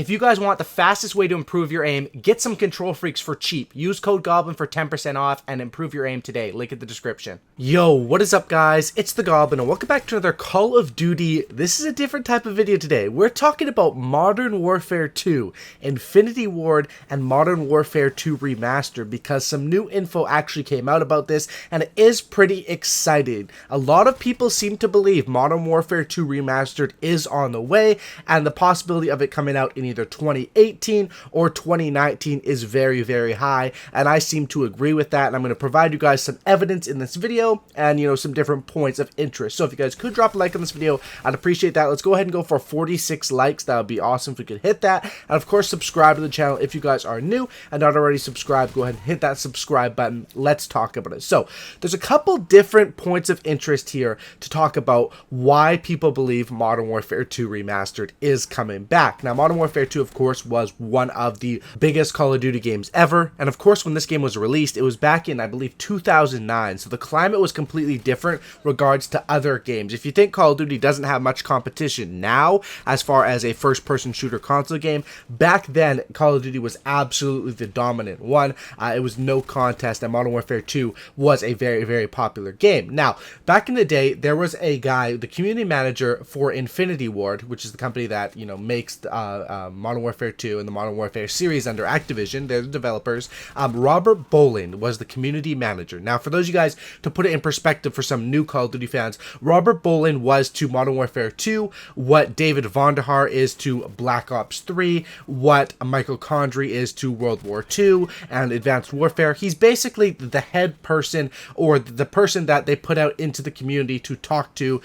If you guys want the fastest way to improve your aim, get some Control Freaks for cheap. Use code Goblin for 10% off and improve your aim today. Link in the description. Yo, what is up guys? It's the Goblin and welcome back to another Call of Duty. This is a different type of video today. We're talking about Modern Warfare 2, Infinity Ward, and Modern Warfare 2 Remastered because some new info actually came out about this and it is pretty exciting. A lot of people seem to believe Modern Warfare 2 Remastered is on the way and the possibility of it coming out in either 2018 or 2019 is very, very high, and I seem to agree with that, and I'm going to provide you guys some evidence in this video and, you know, some different points of interest. So if you guys could drop a like on this video, I'd appreciate that. Let's go ahead and go for 46 likes. That would be awesome if we could hit that. And of course, subscribe to the channel if you guys are new and not already subscribed. Go ahead and hit that subscribe button. Let's talk about it. So there's a couple different points of interest here to talk about why people believe Modern Warfare 2 Remastered is coming back. Now, Modern Warfare 2, of course, was one of the biggest Call of Duty games ever, and of course when this game was released, it was back in, I believe, 2009, so the climate was completely different regards to other games. If you think Call of Duty doesn't have much competition now as far as a first-person shooter console game, back then Call of Duty was absolutely the dominant one. It was no contest, and Modern Warfare 2 was a very, very popular game. Now, back in the day, there was a guy, the community manager for Infinity Ward, which is the company that, you know, makes Modern Warfare 2 and the Modern Warfare series under Activision. They're the developers. Robert Bolin was the community manager. Now, for those of you guys, to put it in perspective for some new Call of Duty fans, Robert Bolin was to Modern Warfare 2 what David Vonderhaar is to Black Ops 3, what Michael Condrey is to World War 2 and Advanced Warfare. He's basically the head person, or the person that they put out into the community to talk to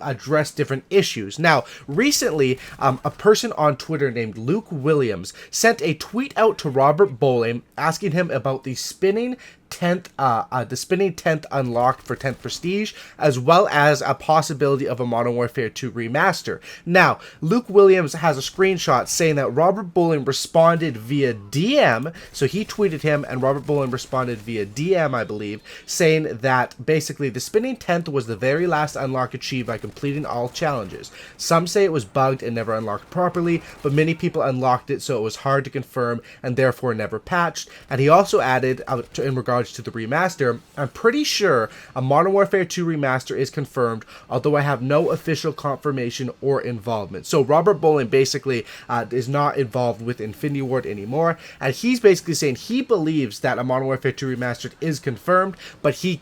address different issues. Now, recently, a person on Twitter named Luke Williams sent a tweet out to Robert Bolin asking him about the spinning 10th unlocked for 10th Prestige, as well as a possibility of a Modern Warfare 2 remaster. Now, Luke Williams has a screenshot saying that Robert Bolin responded via DM, so he tweeted him and Robert Bolin responded via DM, I believe, saying that basically the spinning 10th was the very last unlock achieved by completing all challenges. Some say it was bugged and never unlocked properly, but many people unlocked it, so it was hard to confirm and therefore never patched. And he also added, in regards to the remaster, I'm pretty sure a Modern Warfare 2 remaster is confirmed, although I have no official confirmation or involvement. So Robert Bolin basically is not involved with Infinity Ward anymore, and he's basically saying he believes that a Modern Warfare 2 remastered is confirmed, but he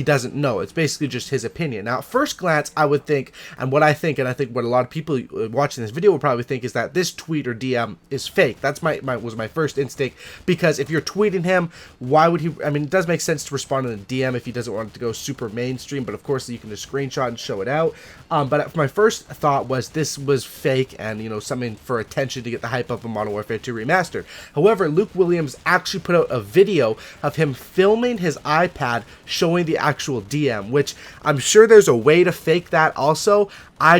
doesn't know. It's basically just his opinion. Now, at first glance, I would think, and what I think what a lot of people watching this video will probably think, is that this tweet or DM is fake. That's was my first instinct, because if you're tweeting him, why would he? I mean, it does make sense to respond in a DM if he doesn't want it to go super mainstream, but of course you can just screenshot and show it out. But my first thought was this was fake and, you know, something for attention to get the hype up of Modern Warfare 2 Remastered. However, Luke Williams actually put out a video of him filming his iPad showing the actual DM, which I'm sure there's a way to fake that also. I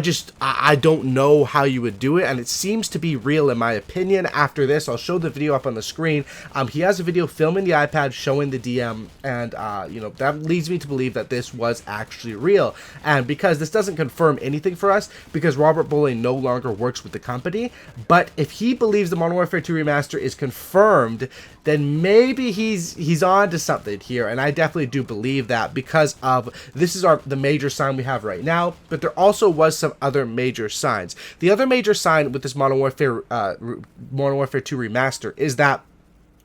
don't know how you would do it, and it seems to be real in my opinion. After this, I'll show the video up on the screen. He has a video filming the iPad showing the DM, and you know, that leads me to believe that this was actually real. And because this doesn't confirm anything for us, because Robert Bolin no longer works with the company, but if he believes the Modern Warfare 2 Remaster is confirmed, then maybe he's on to something here, and I definitely do believe that, because of this is the major sign we have right now, but there also was some other major signs. The other major sign with this Modern Warfare 2 Remaster is that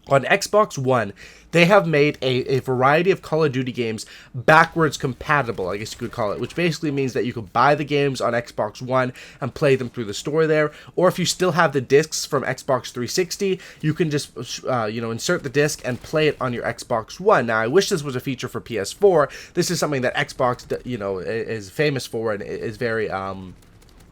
on Xbox One, they have made a variety of Call of Duty games backwards compatible, I guess you could call it, which basically means that you could buy the games on Xbox One and play them through the store there, or if you still have the discs from Xbox 360, you can just, you know, insert the disc and play it on your Xbox One. Now, I wish this was a feature for PS4. This is something that Xbox, you know, is famous for and is very,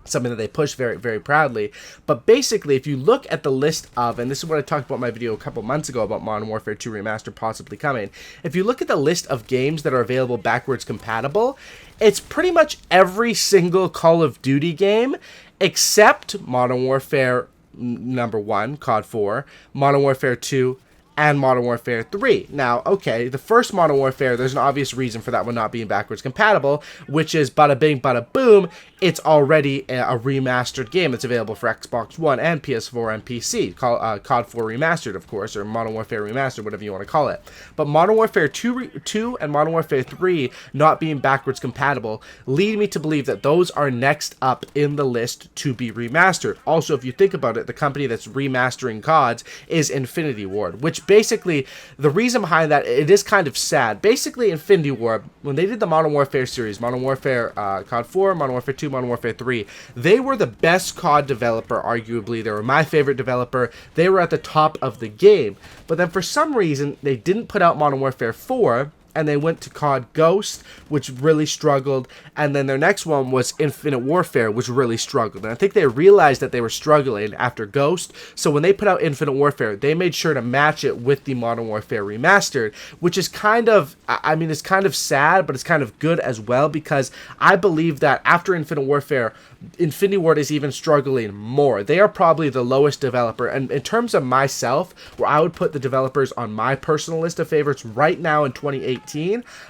something that they push very, very proudly. But basically, if you look at the list of, and this is what I talked about in my video a couple months ago about Modern Warfare 2 Remastered possibly coming, if you look at the list of games that are available backwards compatible, it's pretty much every single Call of Duty game except Modern Warfare number 1, COD 4, Modern Warfare 2, and Modern Warfare 3. Now, okay, the first Modern Warfare, there's an obvious reason for that one not being backwards compatible, which is bada bing, bada boom, it's already a remastered game that's available for Xbox One and PS4 and PC. COD 4 Remastered, of course, or Modern Warfare Remastered, whatever you want to call it. But Modern Warfare 2 and Modern Warfare 3 not being backwards compatible lead me to believe that those are next up in the list to be remastered. Also, if you think about it, the company that's remastering CODs is Infinity Ward, which basically, the reason behind that, it is kind of sad. Basically, Infinity Ward, when they did the Modern Warfare series, Modern Warfare COD 4, Modern Warfare 2, Modern Warfare 3, they were the best COD developer, arguably. They were my favorite developer. They were at the top of the game. But then for some reason, they didn't put out Modern Warfare 4, and they went to COD Ghost, which really struggled, and then their next one was Infinite Warfare, which really struggled. And I think they realized that they were struggling after Ghost, so when they put out Infinite Warfare, they made sure to match it with the Modern Warfare Remastered, which is kind of, I mean, it's kind of sad, but it's kind of good as well, because I believe that after Infinite Warfare, Infinity Ward is even struggling more. They are probably the lowest developer, and in terms of myself, where I would put the developers on my personal list of favorites right now in 2018,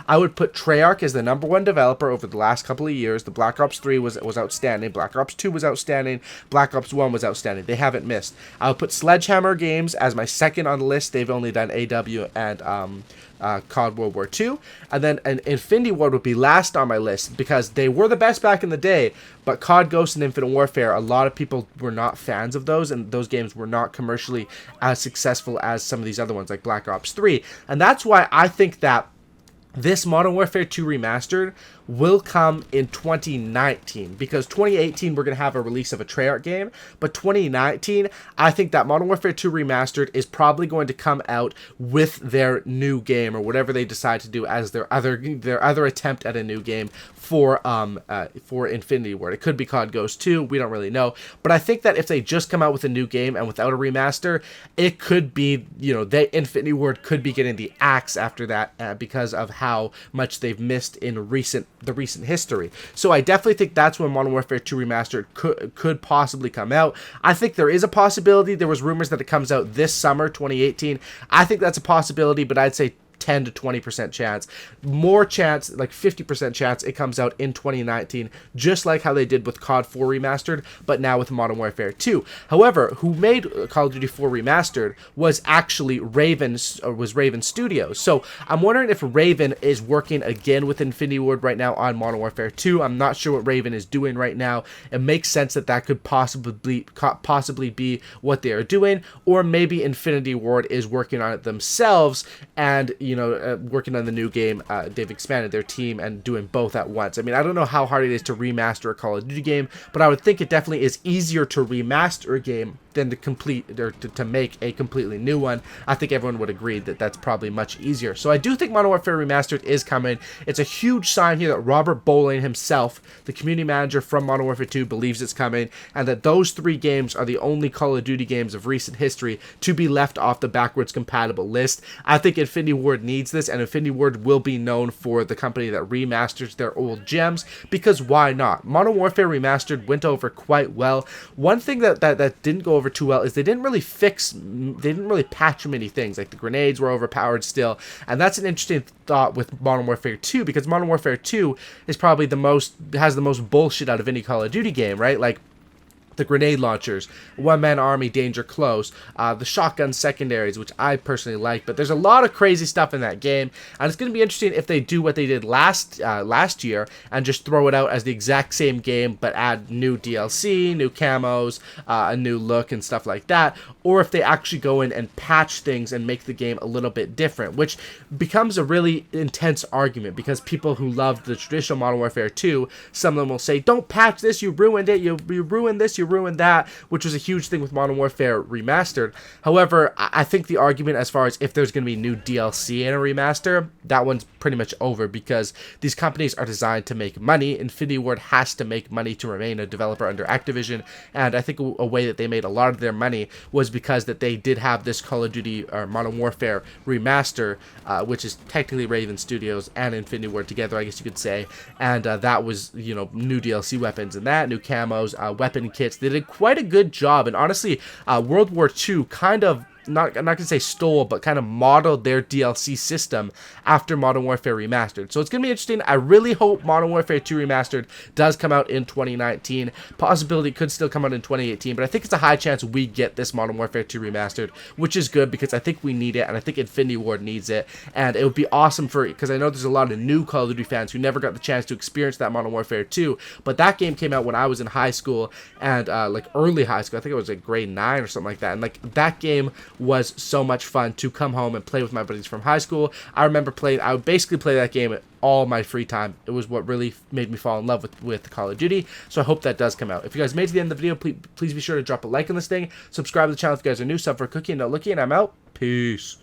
I would put Treyarch as the #1 developer over the last couple of years. The Black Ops 3 was outstanding. Black Ops 2 was outstanding. Black Ops 1 was outstanding. They haven't missed. I would put Sledgehammer Games as my second on the list. They've only done AW and COD World War II, and then Infinity Ward would be last on my list because they were the best back in the day, but COD Ghost and Infinite Warfare, a lot of people were not fans of those, and those games were not commercially as successful as some of these other ones like Black Ops 3, and that's why I think that this Modern Warfare 2 Remastered will come in 2019, because 2018 we're going to have a release of a Treyarch game, but 2019 I think that Modern Warfare 2 Remastered is probably going to come out with their new game, or whatever they decide to do as their other attempt at a new game for Infinity Ward. It could be COD Ghost 2, we don't really know, but I think that if they just come out with a new game and without a remaster, it could be, you know, Infinity Ward could be getting the axe after that because of how much they've missed in the recent history. So I definitely think that's when Modern Warfare 2 Remastered could possibly come out. I think there is a possibility. There was rumors that it comes out this summer, 2018. I think that's a possibility, but I'd say 10 to 20% chance. More chance, like 50% chance, it comes out in 2019, just like how they did with COD 4 Remastered, but now with Modern Warfare 2. However, who made Call of Duty 4 Remastered was actually Raven Studios. So I'm wondering if Raven is working again with Infinity Ward right now on Modern Warfare 2. I'm not sure what Raven is doing right now. It makes sense that that could possibly be what they are doing, or maybe Infinity Ward is working on it themselves, and working on the new game, they've expanded their team and doing both at once. I mean, I don't know how hard it is to remaster a Call of Duty game, but I would think it definitely is easier to remaster a game than to make a completely new one. I think everyone would agree that that's probably much easier. So I do think Modern Warfare Remastered is coming. It's a huge sign here that Robert Bowling himself, the community manager from Modern Warfare 2, believes it's coming, and that those 3 games are the only Call of Duty games of recent history to be left off the backwards compatible list. I think Infinity Ward needs this, and Infinity Ward will be known for the company that remasters their old gems, because why not? Modern Warfare Remastered went over quite well. One thing that didn't go over too well is they didn't really patch many things. Like the grenades were overpowered still, and that's an interesting thought with Modern Warfare 2, because Modern Warfare 2 is probably has the most bullshit out of any Call of Duty game, right? Like the grenade launchers, one-man army, danger close, the shotgun secondaries, which I personally like, but there's a lot of crazy stuff in that game, and it's going to be interesting if they do what they did last year and just throw it out as the exact same game, but add new DLC, new camos, a new look and stuff like that, or if they actually go in and patch things and make the game a little bit different, which becomes a really intense argument, because people who loved the traditional Modern Warfare 2, some of them will say, don't patch this, you ruined it, you ruined this, you ruined that, which was a huge thing with Modern Warfare Remastered. However, I think the argument as far as if there's going to be new DLC in a remaster, that one's pretty much over, because these companies are designed to make money. Infinity Ward has to make money to remain a developer under Activision, and I think a way that they made a lot of their money was because that they did have this Call of Duty or Modern Warfare Remaster, which is technically Raven Studios and Infinity Ward together, I guess you could say, and that was, new DLC weapons and that, new camos, weapon kits. They did quite a good job, and honestly, World War II kind of I'm not gonna say stole, but kind of modeled their DLC system after Modern Warfare Remastered. So it's gonna be interesting. I really hope Modern Warfare 2 Remastered does come out in 2019. Possibility could still come out in 2018, but I think it's a high chance we get this Modern Warfare 2 Remastered, which is good because I think we need it, and I think Infinity Ward needs it, and it would be awesome because I know there's a lot of new Call of Duty fans who never got the chance to experience that Modern Warfare 2, but that game came out when I was in high school, and like early high school. I think it was like grade 9 or something like that, and like that game was so much fun to come home and play with my buddies from high school. I remember I would basically play that game all my free time. It was what really made me fall in love with Call of Duty, so I hope that does come out. If you guys made it to the end of the video, please be sure to drop a like on this thing, subscribe to the channel if you guys are new, sub for a cookie, and not looking, and I'm out. Peace.